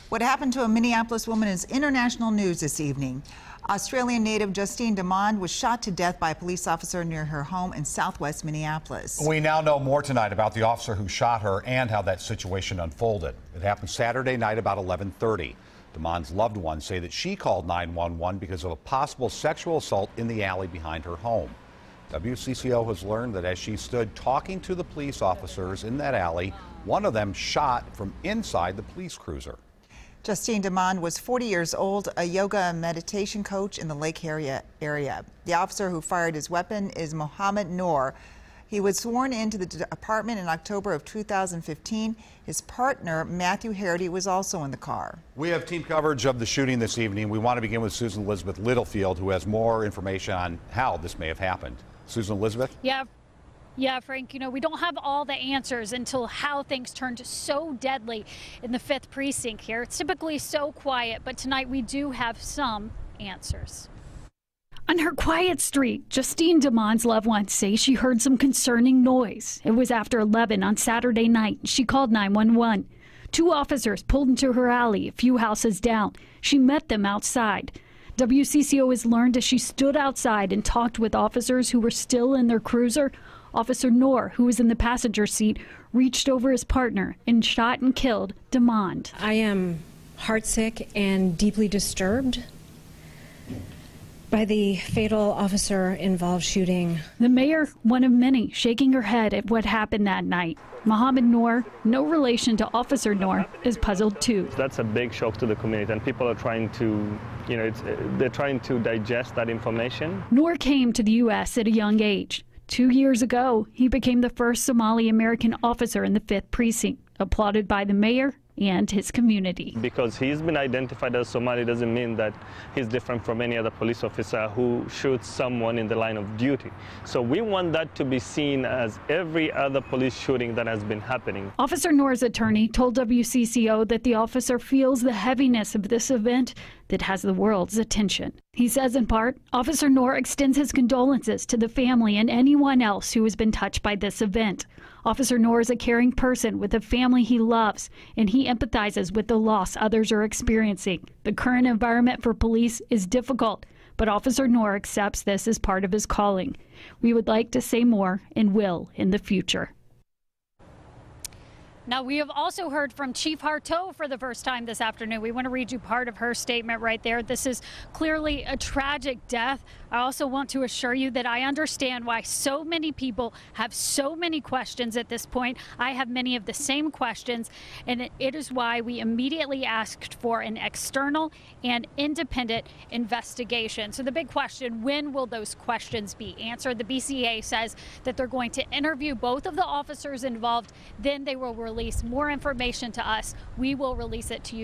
What happened to a Minneapolis woman is international news this evening. Australian native Justine Demond was shot to death by a police officer near her home in southwest Minneapolis. We now know more tonight about the officer who shot her and how that situation unfolded. It happened Saturday night about 11:30. Demond's loved ones say that she called 911 because of a possible sexual assault in the alley behind her home. WCCO has learned that as she stood talking to the police officers in that alley, one of them shot from inside the police cruiser. Justine Demond was 40 years old, a yoga and meditation coach in the Lake area. The officer who fired his weapon is Mohamed Noor. He was sworn into the department in October of 2015. His partner, Matthew Harity, was also in the car. We have team coverage of the shooting this evening. We want to begin with Susan Elizabeth Littlefield, who has more information on how this may have happened. Susan Elizabeth? Yeah, Frank, we don't have all the answers until how things turned so deadly in the 5th precinct here. It's typically so quiet, but tonight we do have some answers. On her quiet street, Justine Demond's loved ones say she heard some concerning noise. It was after 11 on Saturday night. She called 911. 2 officers pulled into her alley a few houses down. She met them outside. WCCO has learned as she stood outside and talked with officers who were still in their cruiser, Officer Noor, who was in the passenger seat, reached over his partner and shot and killed Demond. I am heartsick and deeply disturbed by the fatal officer-involved shooting. The mayor, one of many, shaking her head at what happened that night. Mohamed Noor, no relation to Officer Noor, is puzzled too. That's a big shock to the community, and people are trying to, they're trying to digest that information. Noor came to the U.S. at a young age. 2 years ago, he became the first Somali-American officer in the 5th precinct, applauded by the mayor and his community. Because he's been identified as Somali doesn't mean that he's different from any other police officer who shoots someone in the line of duty. So we want that to be seen as every other police shooting that has been happening. Officer Noor's attorney told WCCO that the officer feels the heaviness of this event that has the world's attention. He says in part, Officer Noor extends his condolences to the family and anyone else who has been touched by this event. Officer Noor is a caring person with a family he loves, and he empathizes with the loss others are experiencing. The current environment for police is difficult, but Officer Noor accepts this as part of his calling. We would like to say more and will in the future. Now, we have also heard from Chief Harteau for the first time this afternoon. We want to read you part of her statement right there. This is clearly a tragic death. I also want to assure you that I understand why so many people have so many questions at this point. I have many of the same questions, and it is why we immediately asked for an external and independent investigation. So the big question, when will those questions be answered? The BCA says that they're going to interview both of the officers involved, then they will release more information to us. We will release it to you